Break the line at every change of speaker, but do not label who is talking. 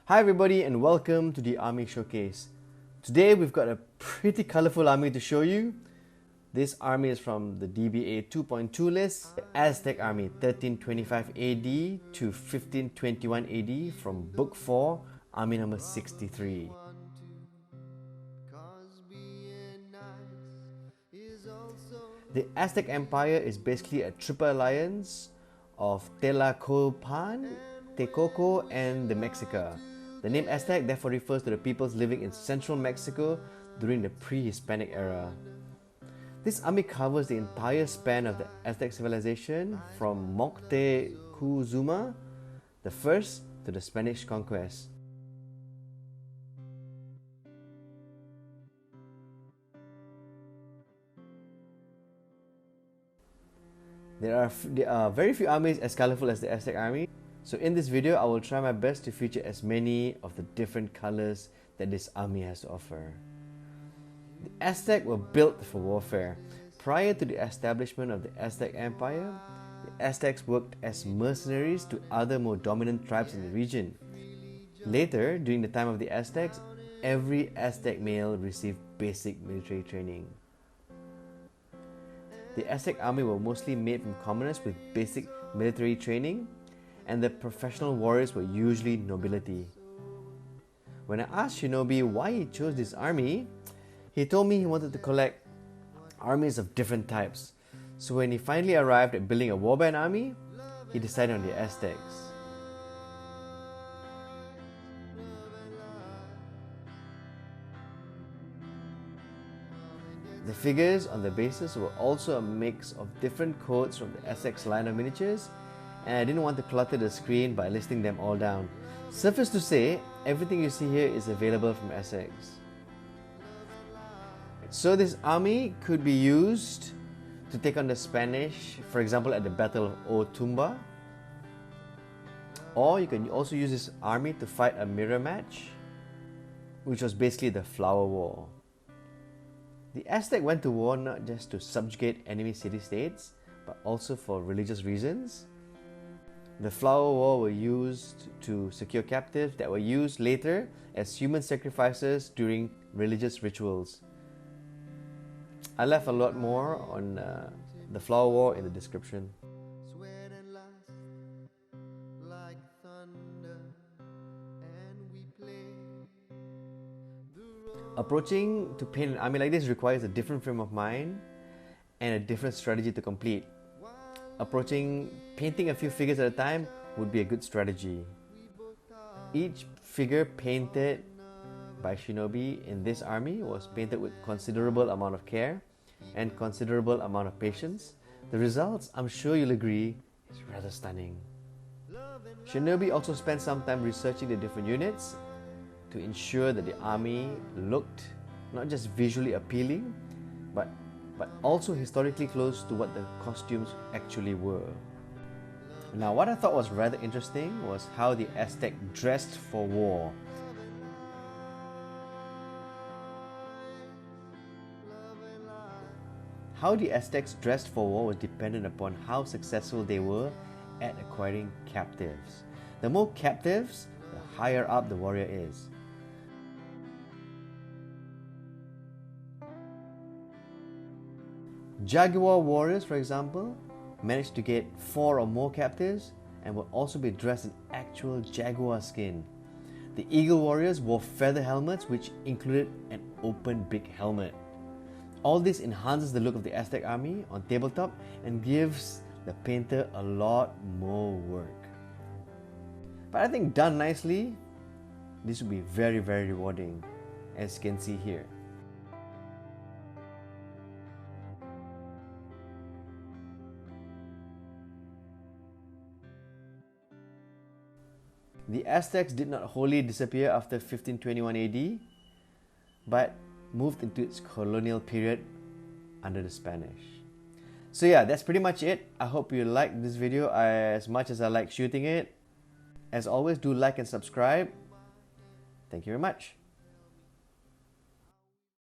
Hi everybody and welcome to the Army Showcase. Today we've got a pretty colorful army to show you. This army is from the DBA 2.2 list, the Aztec Army 1325 AD to 1521 AD from Book 4, Army number 63. The Aztec Empire is basically a triple alliance of Tlacopan, Texcoco and the Mexica. The name Aztec therefore refers to the peoples living in central Mexico during the pre-Hispanic era. This army covers the entire span of the Aztec civilization from Moctezuma the First to the Spanish conquest. There are very few armies as colorful as the Aztec army. So in this video, I will try my best to feature as many of the different colors that this army has to offer. The Aztec were built for warfare. Prior to the establishment of the Aztec Empire, the Aztecs worked as mercenaries to other more dominant tribes in the region. Later, during the time of the Aztecs, every Aztec male received basic military training. The Aztec army were mostly made from commoners with basic military training, and the professional warriors were usually nobility. When I asked Shinobi why he chose this army, he told me he wanted to collect armies of different types. So when he finally arrived at building a warband army, he decided on the Aztecs. The figures on the bases were also a mix of different codes from the Essex line of miniatures, and I didn't want to clutter the screen by listing them all down. Suffice to say, everything you see here is available from Essex. So this army could be used to take on the Spanish, for example at the Battle of Otumba. Or you can also use this army to fight a mirror match, which was basically the Flower War. The Aztec went to war not just to subjugate enemy city-states, but also for religious reasons. The Flower War were used to secure captives that were used later as human sacrifices during religious rituals. I left a lot more on the Flower War in the description. Approaching to paint an army like this requires a different frame of mind and a different strategy to complete. Painting a few figures at a time would be a good strategy. Each figure painted by Shinobi in this army was painted with considerable amount of care and considerable amount of patience. The results, I'm sure you'll agree, is rather stunning. Shinobi also spent some time researching the different units to ensure that the army looked not just visually appealing, but also historically close to what the costumes actually were. Now, what I thought was rather interesting was how the Aztec dressed for war. How the Aztecs dressed for war was dependent upon how successful they were at acquiring captives. The more captives, the higher up the warrior is. Jaguar warriors, for example, managed to get 4 or more captives and would also be dressed in actual jaguar skin. The eagle warriors wore feather helmets which included an open big helmet. All this enhances the look of the Aztec army on tabletop and gives the painter a lot more work. But I think done nicely, this would be very, very rewarding, as you can see here. The Aztecs did not wholly disappear after 1521 AD, but moved into its colonial period under the Spanish. So yeah, that's pretty much it. I hope you liked this video as much as I like shooting it. As always, do like and subscribe. Thank you very much.